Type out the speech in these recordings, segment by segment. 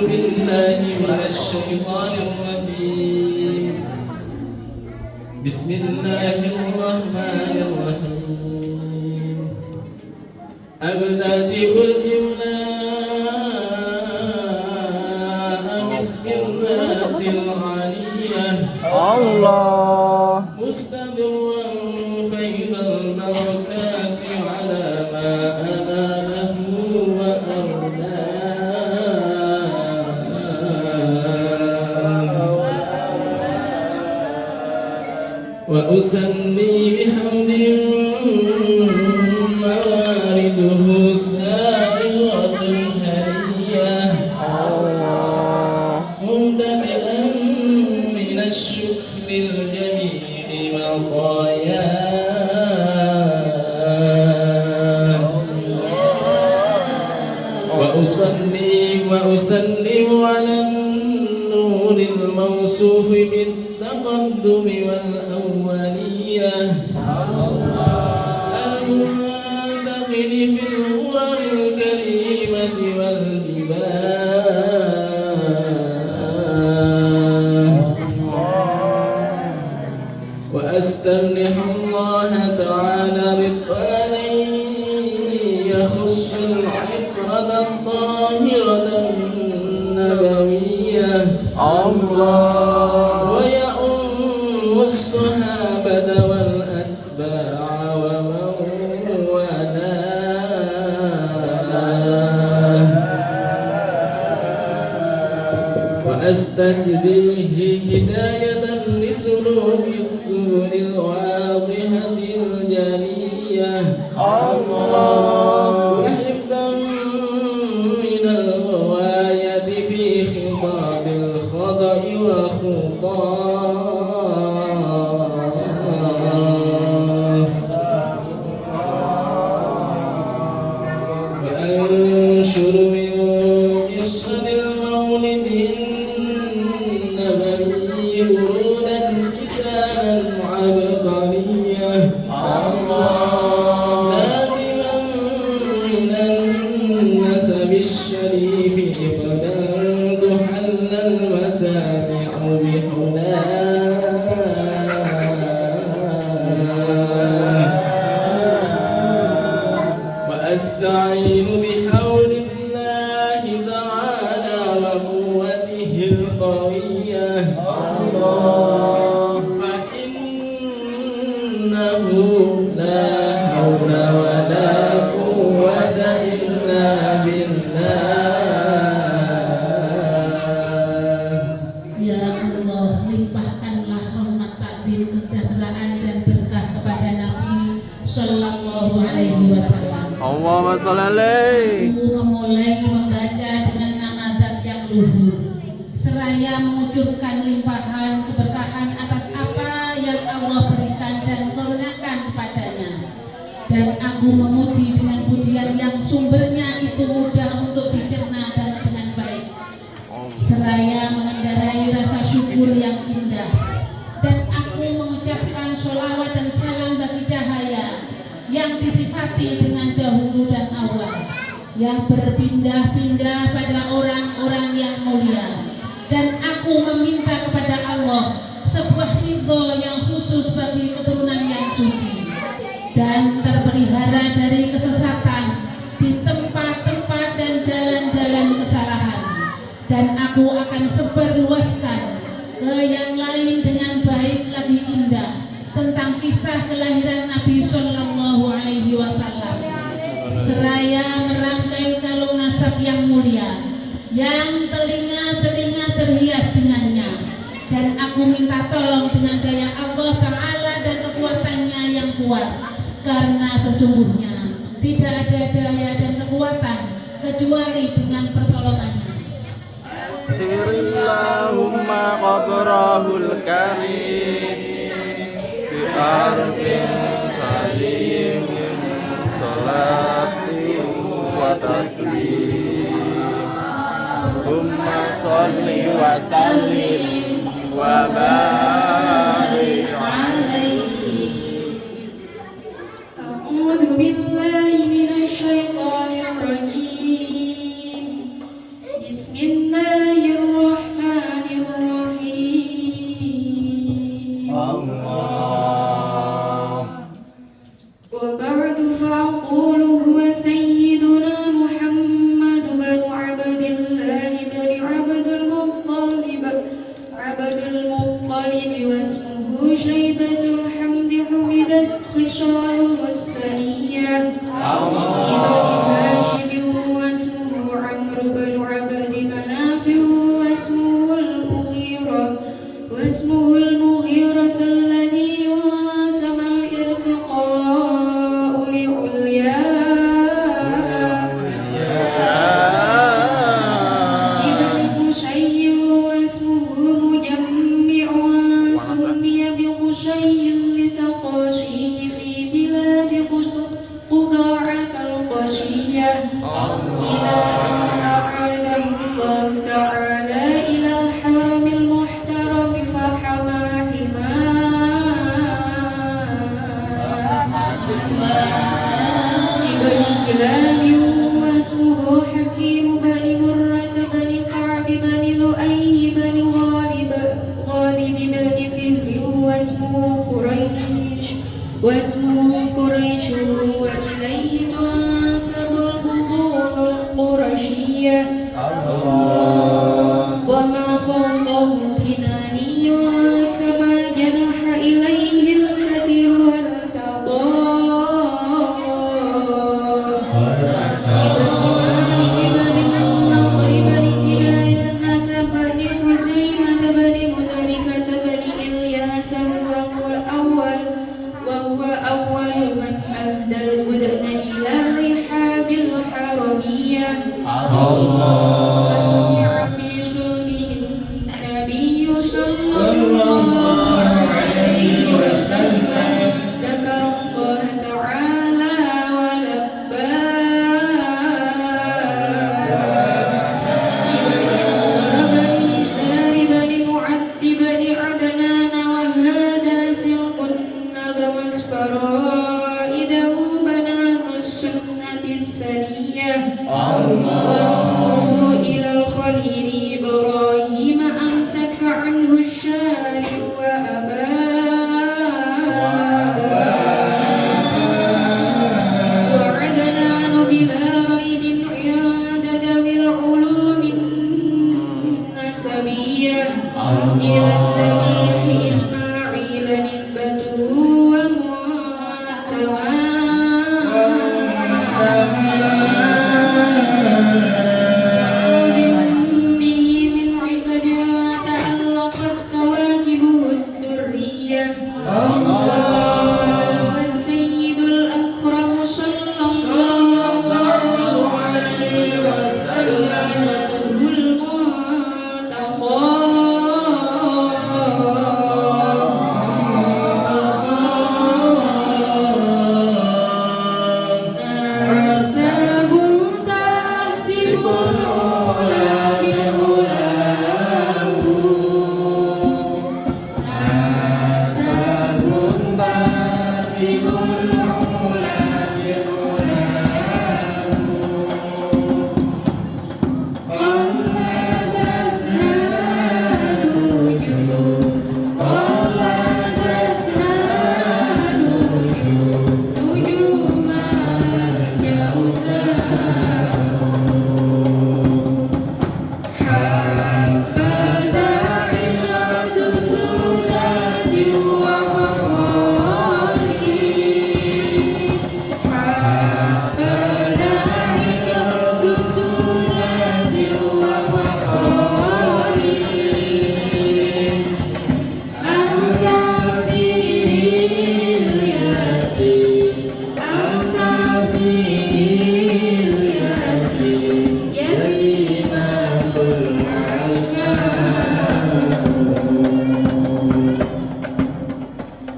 بالله من الشيطان الرجيم. بسم الله الرحمن الرحيم. أبتدئ الإملاء بسم الله العلية الله مستمرا فيض البركات على ما أناله وأسمي بحمد موارده سائغة هنية ممتلئا من الشكر الجميل مطاياه وأسلم على النور الموصوف بالتقدم والأولية المنتقل في الغرر الكريمة والجبال وأستمنح الله تعالى رضوانا يخص العطرة الطاهرة النبوية الله ويؤم الصحابة والأتباع ومن والاه وأستهديه هداية لسلوك السبل الواضحة الجلية الله وحفظا من الغواية في خطاب الخطأ وخطاه وأنشر من قصة المولد النبوي ورودا كتابا عبقرية نادما من النسب الشريف قد تحل المسامع بحناه وأستعين بحول الله تعالى وقوته القوية فإنه لا حول ولا قوة إلا بالله. Ya Allah, limpahkanlah rahmat, takdir, kesejahteraan dan berkah kepada Nabi Sallallahu Alaihi Wasallam. Allahumma sholli alaihi. Aku memulai membaca dengan nama Zat yang luhur, seraya mengucurkan limpahan keberkahan atas apa yang Allah berikan dan kurniakan kepadanya. Dan aku memuji dengan pujian yang sumbernya itu mudah untuk dicerna dan dengan baik, seraya mengendarai rasa syukur yang indah. Dan aku mengucapkan sholawat dan salam bagi cahaya yang disifati dengan dahulu dan awal, yang berpindah-pindah pada orang-orang yang mulia. Dan aku meminta kepada Allah sebuah ridho yang khusus bagi keturunan yang suci dan terpelihara dari kesesatan di tempat-tempat dan jalan-jalan kesalahan. Dan aku akan sebarluaskan ke yang lain dengan baik lagi indah tentang kisah kelahiran Nabi Sallallahu Alaihi Wasallam, seraya merangkai kalung nasab yang mulia yang telinga-telinga terhias dengannya. Dan aku minta tolong dengan daya Allah Ta'ala dan kekuatannya yang kuat, karena sesungguhnya tidak ada daya dan kekuatan kecuali dengan pertolongannya. Allahumma qabrahul karim bi arbin salimin salati wa taslim. Allahumma sholli wa sallim wa barik alaihi. A'udzu billahi minasy syaithanir rajim. Bismillah واسمه قريش وإليه تنسب البطون القرشية وما فوقه كناني كما جنح إليه الكثير وهو أول من أهدى البدن إلى الرحاب الحرمية وسمع في صلبه النبي صلى الله عليه وسلم ذكر الله تعالى ولبى بن نسار بن معد بن عدنان وهذا سلق نظمت فرائده بنان السنة السنية ورفعه إلى الخليل إبراهيم أمسك عنه الشارع وعدنان بلا ريب عند ذوي العلوم النسبية إلى الذبيح إسماعيل نسبته به من عقد تعلقت كواكبه الدرية والسيد الأكرم صلى الله عليه وسلم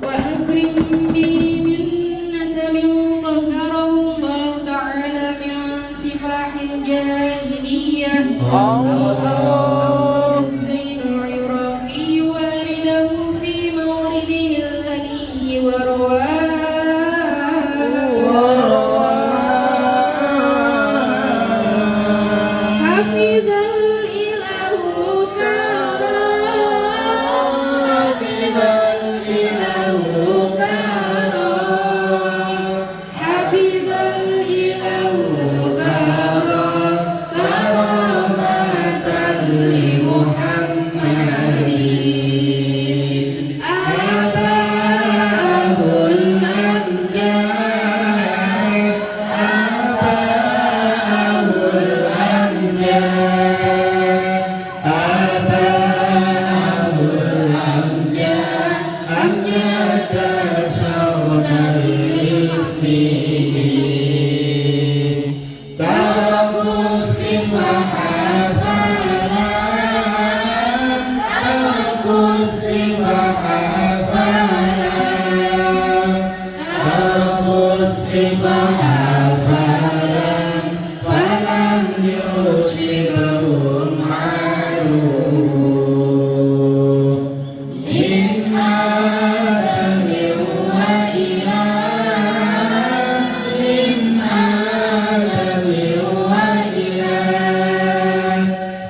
وأكرم به من نسب طهره الله تعالى من سفاح الجاهلية الزين العراقي وارده في مورده الهني حفظ الإله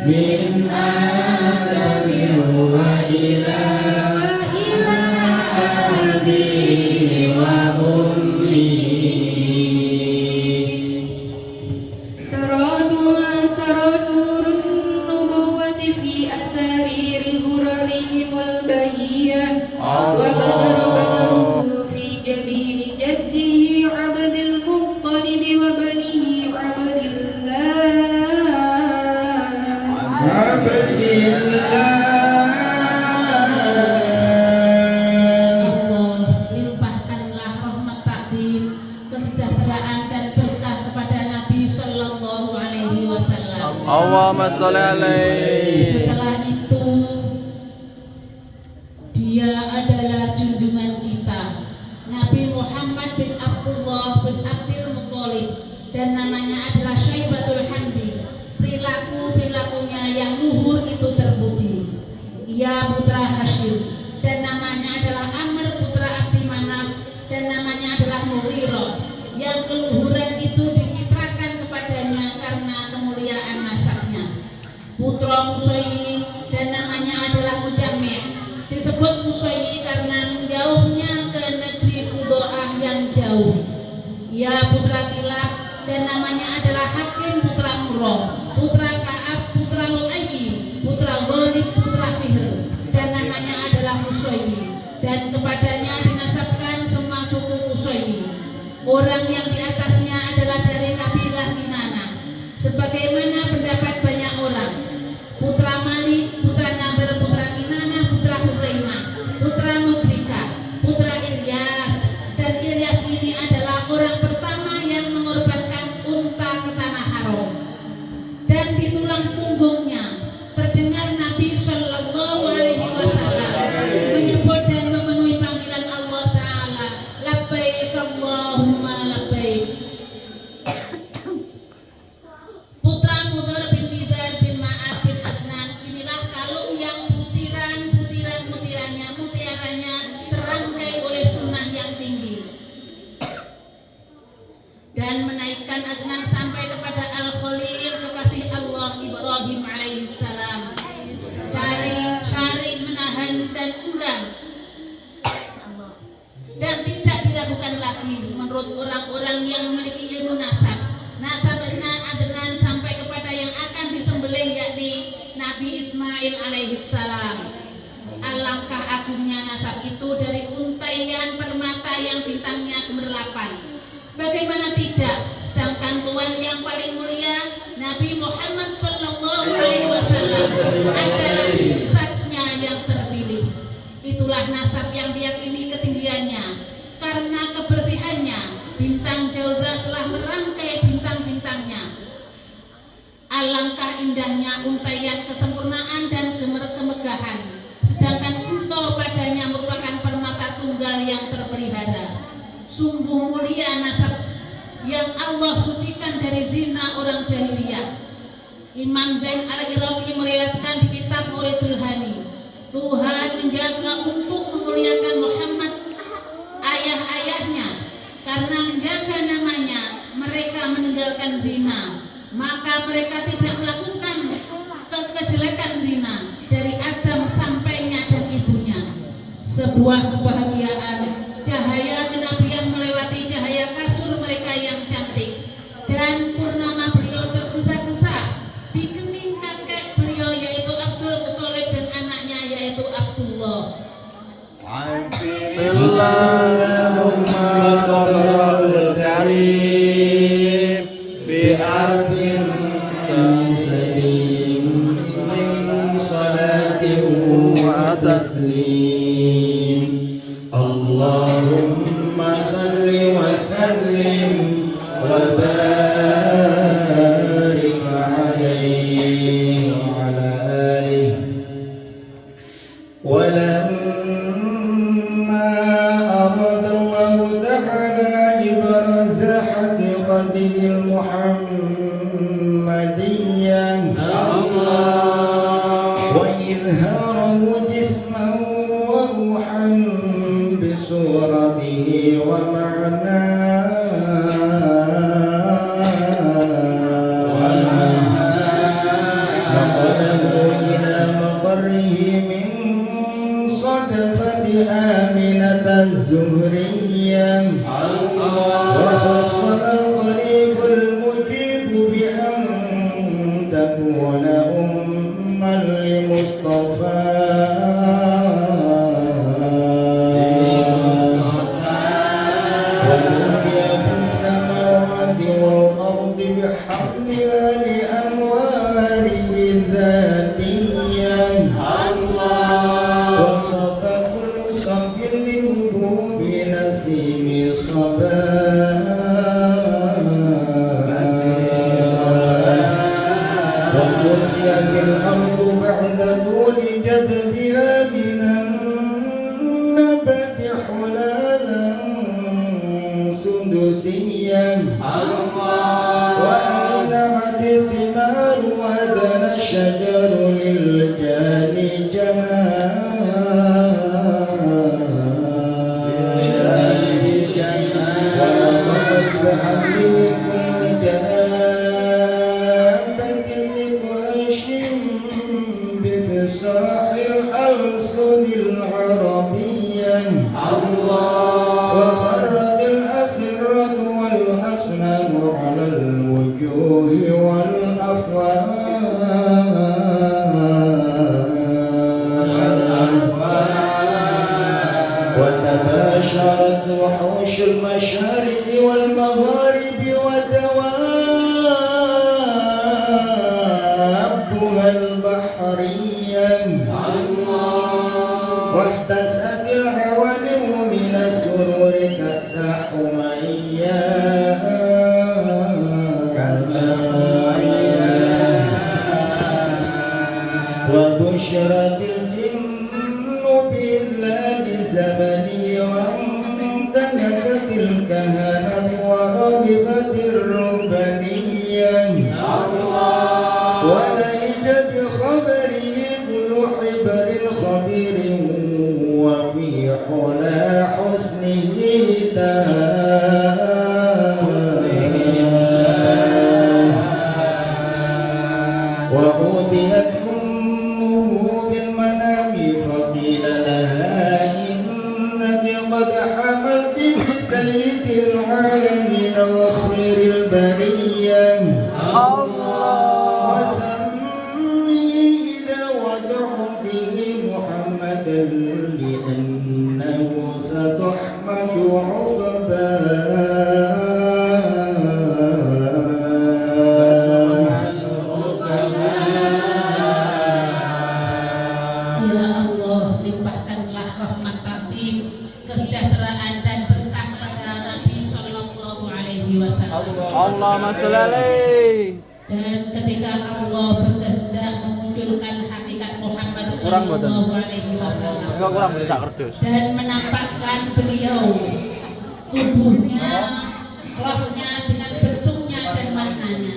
من آدم وإلى أبيه Allah, limpahkanlah rahmat takdim, kesejahteraan dan berkah kepada Nabi Sallallahu Alaihi Wasallam. Allahumma sholli alaihi. Setelah itu, dia adalah junjungan kita, Nabi Muhammad bin Abdullah bin Abdul Muthalib, dan namanya adalah Syaibatul Hamdi. Perilakunya yang luhur itu terpuji. Ia putra Hashim, dan namanya adalah Amr putra Abdi Manaf, dan namanya adalah Mughirah. Yang keluhuran itu dicitrakan kepadanya karena kemuliaan nasabnya. Putra Qusay, dan namanya adalah Mujammi'. Disebut Qusay karena menjauhnya ke negeri Qudo'ah yang jauh. Ia putra Kilab, dan namanya adalah Hakim putra Murrah, putra Ka'ab putra Lu'ayyi, putra Ghalib putra Fihr, dan namanya adalah Qusay. Dan kepadanya dinasabkan semua suku Qusay. Orang yang di atasnya adalah dari kabilah Kinana, sebagaimana pendapat banyak orang. Putra Malik, putra Nadir, putra Kinana, putra Huzaimah, putra Mudrika, putra Ilyas. Dan Ilyas ini adalah orang pertama yang mengorbankan unta ke tanah haram. Dan di tulang punggungnya terdengar Nabi Sallallahu Alaihi Wasallam menyebut dan memenuhi panggilan Allah Ta'ala, labbaik Allahumma labbaik. Putra Mudhar bin Mizan bin Ma'ad bin Adnan, inilah kalung yang mutiaranya terangkai oleh sunnah yang tinggi dan menaikkan Adnan sampai kepada Al-Khalil, kekasih Allah Ibrahim alaihissalam. Syarif menahan dan urang dan tidak diragukan lagi menurut orang-orang yang memiliki ilmu nasab Adnan sampai kepada yang akan disembelih, yakni Nabi Ismail alaihissalam. Alangkah agungnya nasab itu dari untaian permata yang bintangnya gemerlapan. Bagaimana tidak, sedangkan Tuhan yang paling mulia Nabi Muhammad Sallallahu Alaihi Wasallam adalah pusatnya yang terpilih. Itulah nasab yang diyakini ketinggiannya karena kebersihannya. Bintang Jauzah telah merangkai bintang-bintangnya. Alangkah indahnya untaian kesempurnaan dan kemegahan, sedangkan engkau padanya merupakan permata tunggal yang terpelihara. Sungguh mulia nasab yang Allah sucikan dari zina orang jahiliyah. Imam Zain al-Iraqi meriwayatkan di kitab Muridul Hani, Tuhan menjaga untuk memuliakan Muhammad ayah-ayahnya. Karena menjaga namanya, mereka meninggalkan zina. Maka mereka tidak melakukan kejelekan zina dari Adam sampainya dan ibunya. Sebuah kebahagiaan, cahaya kenabian melewati cahaya kasur mereka yang cantik. Dan purnama beliau tergesa-gesa di kening kakek beliau, yaitu Abdul Muthalib, dan anaknya yaitu Abdullah. Allahumma qabrul karim bi ardin salim min salatin wa taslim. Allahumma salli wa sallim wa barik alaihi wa ala alihi. المحمدية وإظهاره جسما وروحا بصورته نقله إلى مقره من صدفة آمنة الزهرية وخصنا القريب المجيب بأن تكون أما لمصطفى ومولي في السماوات والأرض بحملها لأنواره ذات ومسيت الأرض بعد طول جدبها من النبات حلالا سدسيا وأينعت الثمار ودنا الشجر للجاني جنان ولقد أصبح من كل دابة لقريش بفصاح الألسن العربية وخرت الأسرة والأسنان على الوجوه والأفواه وتباشرت وحوش المشارق والمغارب ودوابها البحرية واحتست العوالم من السرور كأس حمية وبشرت الجن بالله زمني وامتلكت الكهنة ورغبت الرهبانية وليج بخبره كل حبر خبير وفي حلا حسنه وأوذيت أمه بالمنام فقيل لها إنك قد حملت بسيد العالمين وخير البرية وسمي إذا وضعته محمدا لأنه ستحمد عقباه kesejahteraan dan berkah pada Nabi Sallallahu Alaihi Wasallam. Allahumma sholli alaihi. Dan ketika Allah berkehendak memunculkan hakikat Muhammad Sallallahu Alaihi Wasallam dan menampakkan beliau tubuhnya, rohnya dengan bentuknya dan maknanya,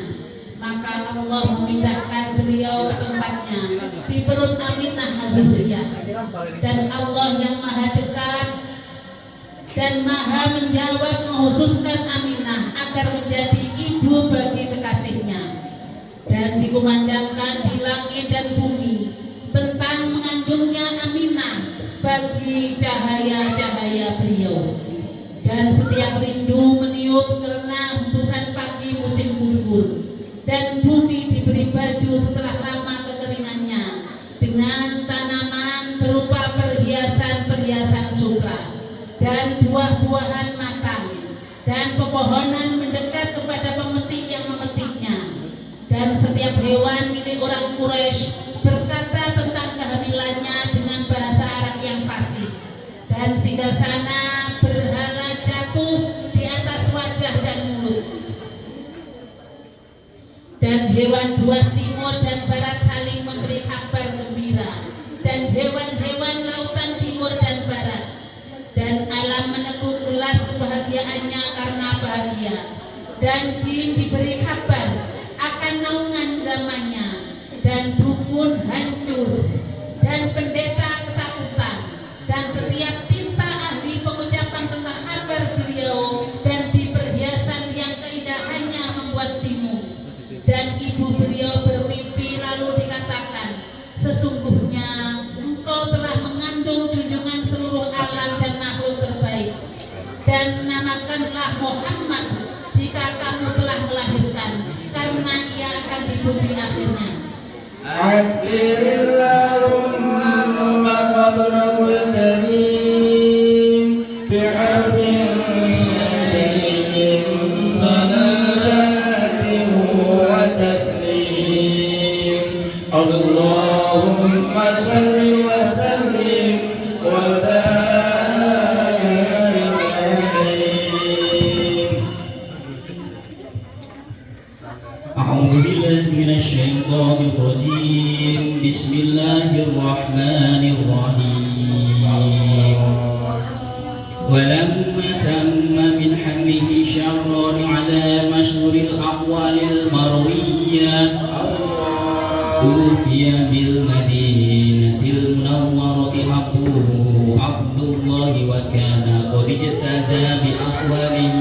maka Allah memindahkan beliau ke tempatnya di perut Aminah Az-Zuhriyah. Dan Allah yang maha dekat dan maha menjawab menghususkan Aminah agar menjadi ibu bagi kekasihnya, dan dikumandangkan di langit dan bumi tentang mengandungnya Aminah bagi cahaya-cahaya beliau. Dan setiap rindu meniup karena hembusan pagi musim gugur, dan bumi diberi baju setelah lama kekeringannya dengan tanaman berupa perhiasan-perhiasan sukra dan buah-buahan matang, dan pepohonan mendekat kepada pemetik yang memetiknya. Dan setiap hewan milik orang Quraisy berkata tentang kehamilannya dengan bahasa Arab yang fasih, dan singgasana berhala jatuh di atas wajah dan mulut. Dan hewan buas timur dan barat saling memberi kabar gembira, dan hewan-hewan lautan timur dan barat, dan alam meneguk gelas kebahagiaannya karena bahagia. Dan jin diberi kabar akan naungan zamannya, dan dukun hancur, dan pendeta ketakutan, dan setiap tinta ahli pengucapan tentang kabar beliau, dan di perhiasan yang keindahannya membuat bingung. Dan ibu beliau bermimpi lalu dikatakan, sesungguhnya engkau telah mengandung junjungan seluruh alam dan makhluk terbaik, dan namakanlah Muhammad jika kamu telah melahirkan, karena ia akan dipuji akhirnya. Allahumma qabrahul karim bi'afin sayyidin salatin wa taslim. Allahumma salli wa sallim wa barik alaihi. A'udzu billahi minasy syaithanir الشيطان الرجيم بسم الله الرحمن الرحيم ولما تم من حمله شهران على مشهور الأقوال المروية توفي بالمدينة المنورة أبوه عبد الله وكان قد اجتازى بأخواله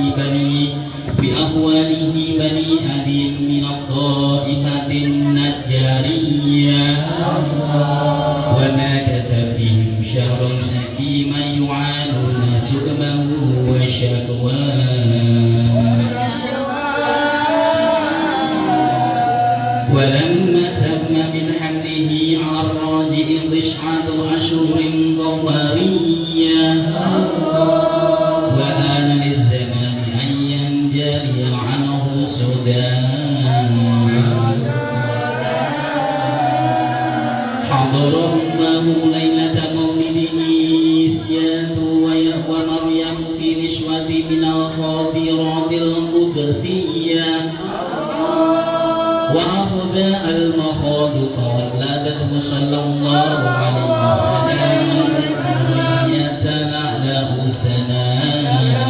بني أدي من الطائفة النجارية ومكث فيهم شهرا سكيما يعانون سقمه وشكواه ولما تم من حمله على الراجع 9 أشهر قمرية وآن للزمان أن ينجلي عنه سدان حضر أمه ليلة مولده إسياد ومريم في نشوة من الخاطرات القدسية وأخذ المخاض فولدته صلى الله عليه وسلم يتلألأ سنايا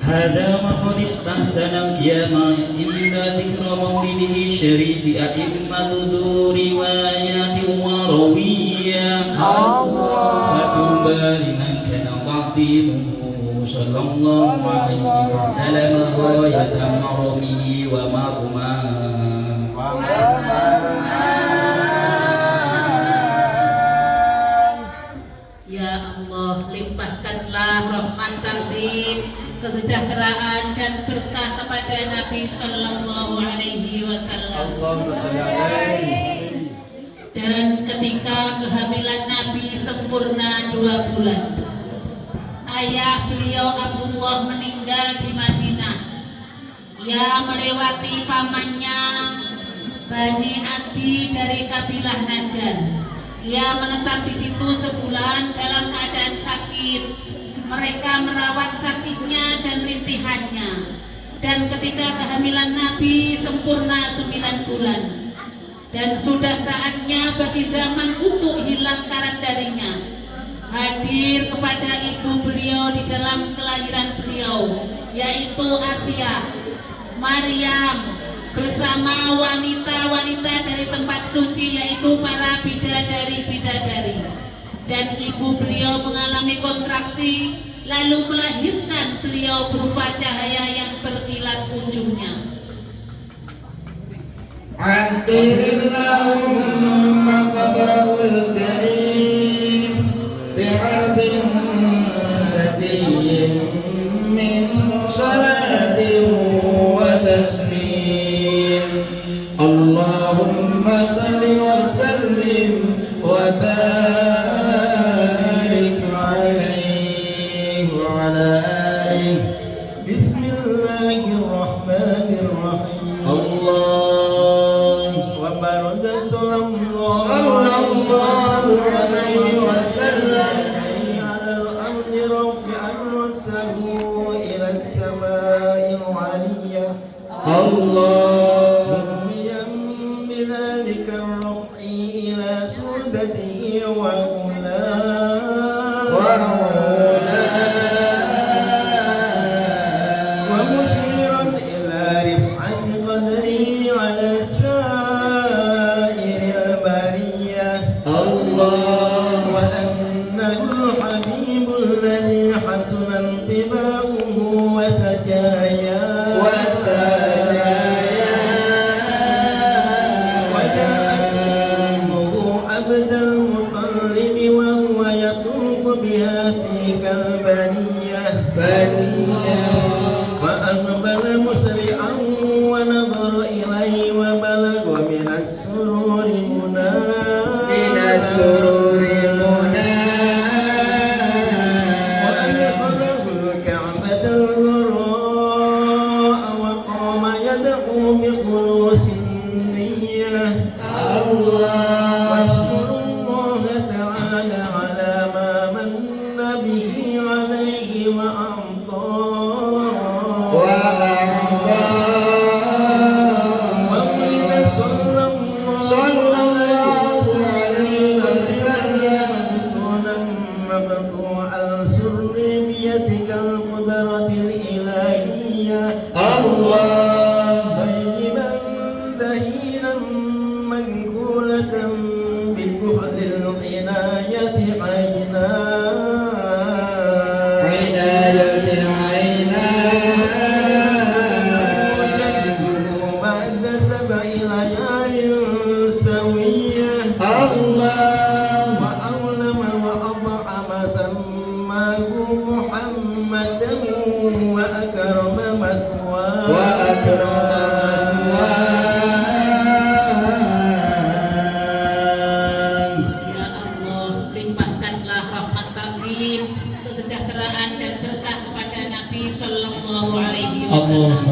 هذا وقد استحسن القيام عند ذكر مولده الشريف أئمة ذو روايات وروية وتوبى لمن كان تعظيمه صلى الله عليه وسلم غاية مرمه ومرماه Ya Allah, limpahkanlah rahmat taklim, kesejahteraan dan berkah kepada Nabi Sallallahu Alaihi Wasallam. Dan ketika kehamilan Nabi sempurna 2 bulan, ayah beliau Abdullah meninggal di Madinah. Ia melewati pamannya Bani Adi dari kabilah Najjar. Ia menetap di situ sebulan dalam keadaan sakit. Mereka merawat sakitnya dan rintihannya. Dan ketika kehamilan Nabi sempurna 9 bulan, dan sudah saatnya bagi zaman untuk hilang karat darinya, hadir kepada ibu beliau di dalam kelahiran beliau, yaitu Asia, Maryam, bersama wanita-wanita dari tempat suci, yaitu para bidadari-bidadari. Dan ibu beliau mengalami kontraksi lalu melahirkan beliau berupa cahaya yang berkilat ujungnya. Allahumma qabrahul karim bi'arbin satiyyin min salatin wa taslim. Allahumma salli wa sallim wa barik alaihi wa ala alihi. Bismillahirrahmanirrahim. Allah sallallahu alaihi wasallam ala al-ardi rafi'an wasahu ila as-samai al-'aliyyah. Allah bidhalika ar-raf'i ila sudatihi wa musliran ila rif'ati qadrihi ala فأقبل مسرعا ونظر إليه وبلغ من السرور وأدخله الكعبة الغراء وقام يدعو بخلوص النية. واشكر الله تعالى على ما من به عليه kesejahteraan dan berkah kepada Nabi Sallallahu Alaihi Wasallam.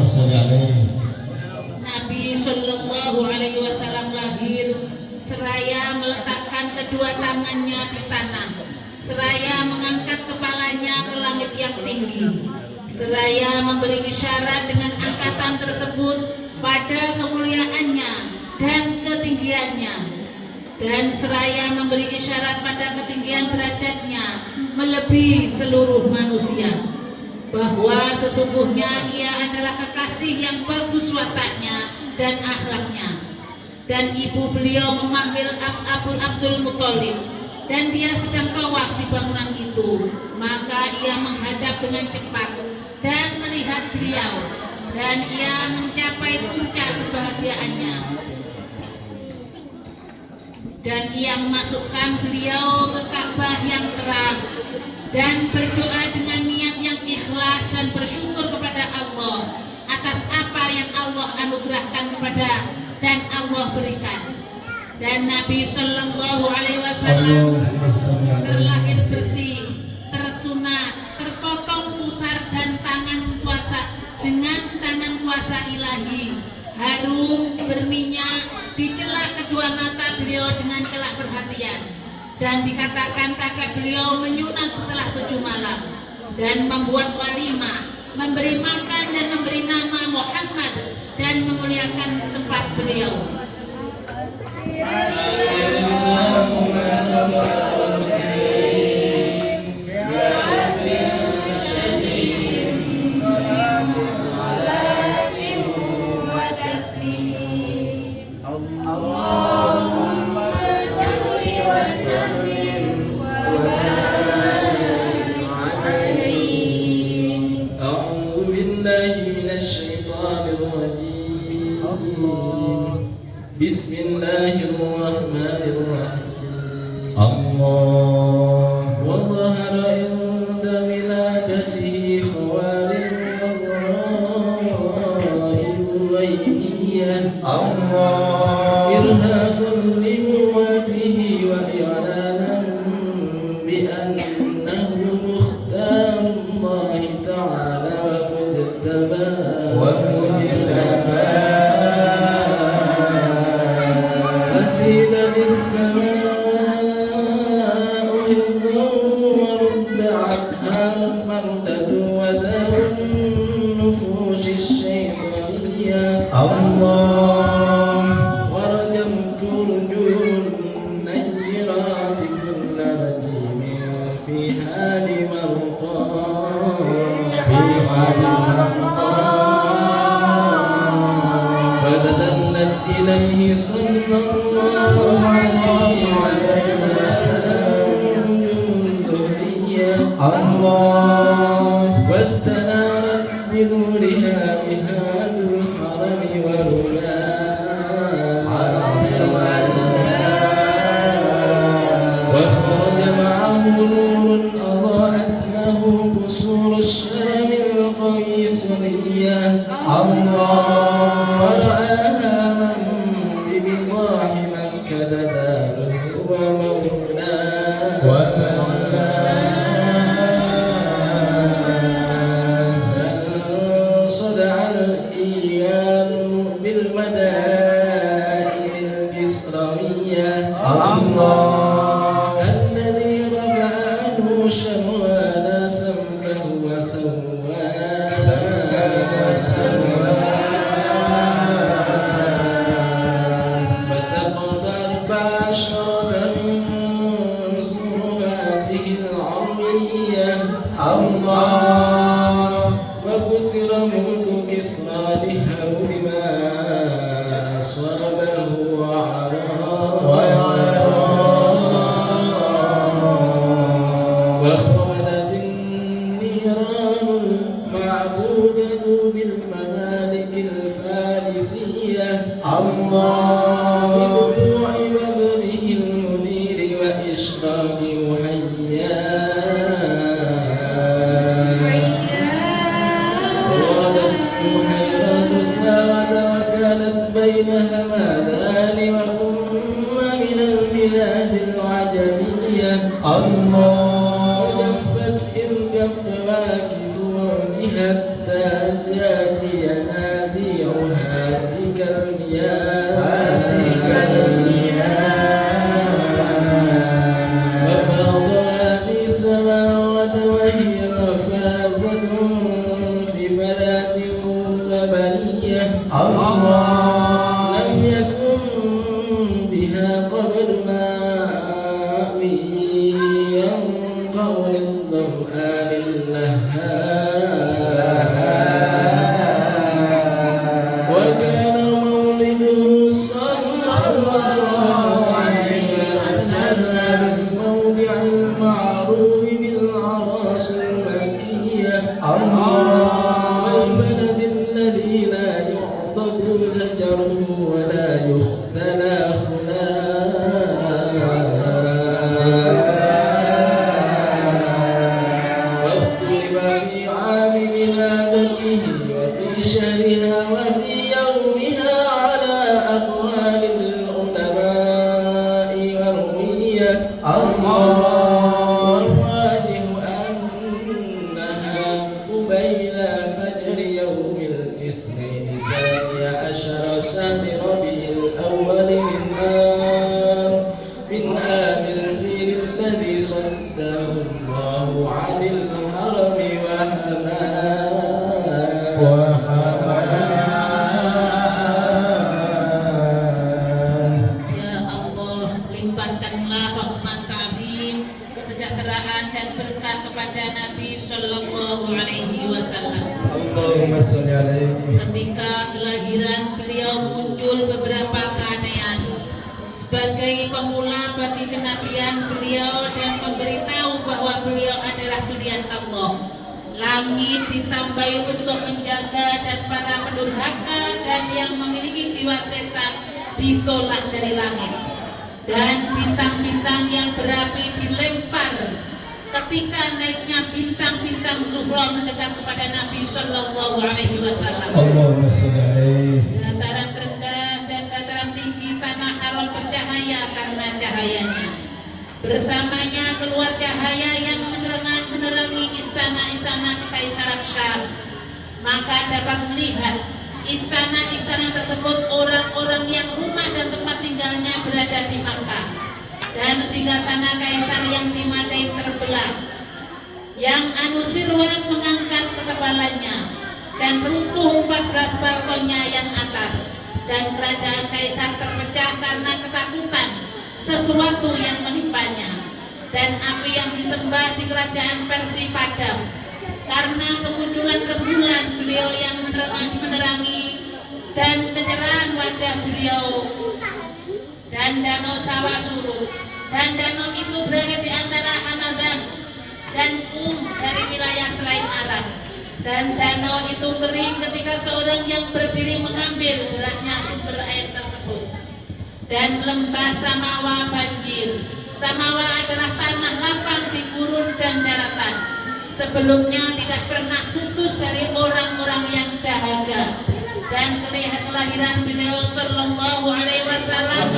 Nabi Sallallahu Alaihi Wasallam lahir seraya meletakkan kedua tangannya di tanah, seraya mengangkat kepalanya ke langit yang tinggi, seraya memberi isyarat dengan angkatan tersebut pada kemuliaannya dan ketinggiannya, dan seraya memberi isyarat pada ketinggian derajatnya melebihi seluruh manusia, bahwa sesungguhnya ia adalah kekasih yang bagus wataknya dan akhlaknya. Dan ibu beliau memanggil Abdul Muthalib, dan dia sedang tawaf di bangunan itu, maka ia menghadap dengan cepat dan melihat beliau, dan ia mencapai puncak kebahagiaannya, dan ia memasukkan beliau ke Ka'bah yang terang dan berdoa dengan niat yang ikhlas dan bersyukur kepada Allah atas apa yang Allah anugerahkan kepada dan Allah berikan. Dan Nabi Sallallahu Alaihi Wasallam terlahir bersih, tersunat, terpotong pusar dan tangan kuasa dengan tangan kuasa ilahi, harum berminyak, dicelak kedua mata beliau dengan celak perhatian, dan dikatakan kakek beliau menyunat setelah 7 malam dan membuat walimah, memberi makan dan memberi nama Muhammad dan memuliakan tempat beliau. Allahumma salli wa sallim wa barik alaihi. بسم الله الرحمن الرحيم الله وظهر عند ولادته خوارق الغرائب الغيبية إرهاص لمواته وإعلانا بأنه مختار الله تعالى فسيدت السماء حفظا ورد عنها المردة وداء النفوس الشيطانية ورجمت رجوم النيرات كل رجيم في حال فدلت إليه صلى الله عليه وسلم نجوم الزهرية واستنارت بنورها بهاد الحرم وخرج معه نور أضاءت له قصور الشام القيصرية فرآها من ببضاع مكة داره ومولاه صدع الإيان بالمدائن الكسروية الذي رفع عنه شموان سمكه فسقط 14 من صرفاته العربية وكسر ملك كسرى لهول ما أصابه وخمدت النيران المعبودة بالممالك الفارسية بدموع بدره المنير وإشراق ولدت بحيرة ساود وكانت بين همدان من البلاد العجمية وجفت إذ جف واكف وجهت تاجات ينابيعها بك وفاض هذه السماوات وهي مفازة في فلاة لبنية لم يكن بها قبل ماوي ينقع للظمآن وكان مولده صلى الله عليه وسلم موضع المعروف بالعراس المكية والبلد الذي لا يعضد شجره ولا يختلى واختلف في عام ولادته وفي شهرها وفي يومها على أقوال العلماء والرمية والراجح أنها قبيل فجر يوم الاثنين 12 شهر ربيع الأول من آل الفيل الذي صده الله عن الحرم Ya Allah, limpahkanlah rahmat ta'zim, kesejahteraan dan berkah kepada Nabi Sallallahu Alaihi Wasallam. Ketika kelahiran beliau muncul beberapa keanehan. Sebagai pemula bagi kenabian beliau dan memberitahu bahwa beliau adalah pilihan Allah. Langit ditambahi untuk menjaga dan para pendurhaka dan yang memiliki jiwa setan ditolak dari langit. Dan bintang-bintang yang berapi dilempar ketika naiknya bintang-bintang Zuhra mendekat kepada Nabi Shallallahu Alaihi Wasallam. Allahumma sholli alaihi. Dataran rendah dan dataran tinggi tanah haram bercahaya karena cahayanya. Bersamanya keluar cahaya yang menerangi istana-istana Kekaisaran Syam. Maka dapat melihat istana-istana tersebut orang-orang yang rumah dan tempat tinggalnya berada di Makkah. Dan singgasana kaisar yang di Madain terbelah, yang Anusirwan mengangkat ketebalannya dan runtuh 14 balkonnya yang atas, dan kerajaan kaisar terpecah karena ketakutan sesuatu yang menimpanya, dan api yang disembah di kerajaan Persia padam karena kemundulan rembulan beliau yang menerangi dan kecerahan wajah beliau. Dan danau sawah surut, dan danau itu berada di antara Hamadan dan dari wilayah selain Arab. Dan danau itu kering ketika seorang yang berdiri mengambil derasnya sumber air tersebut. Dan lembah Samawa banjir. Samawa adalah tanah lapang di gurun dan daratan. Sebelumnya tidak pernah putus dari orang-orang yang dahaga. Dan kelahiran beliau Sallallahu Alaihi Wasallam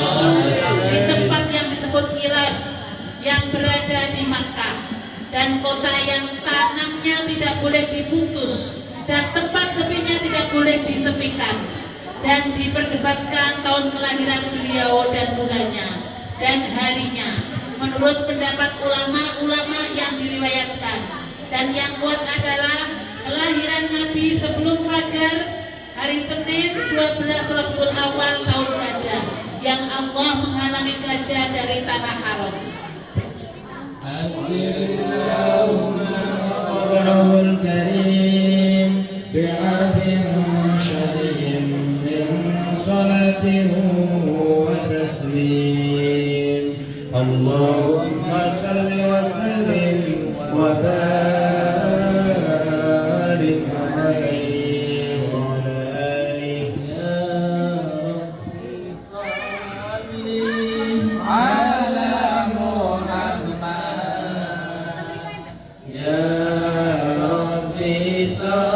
di tempat yang disebut Iras yang berada di Makkah, dan kota yang tanamnya tidak boleh diputus dan tempat sepinya tidak boleh disepikan, dan diperdebatkan tahun kelahiran beliau dan bulannya dan harinya menurut pendapat ulama-ulama yang diriwayatkan. Dan yang kuat adalah kelahiran Nabi sebelum fajar hari Senin 12 Rabiul Awal tahun Gajah, yang Allah menghalangi gajah dari tanah haram. Allahul Karim bi'arfin syadid min salatin wa taslim. Allahumma salli wa sallim wa barik alaihi wa ala alihi. Ya Rabbi salli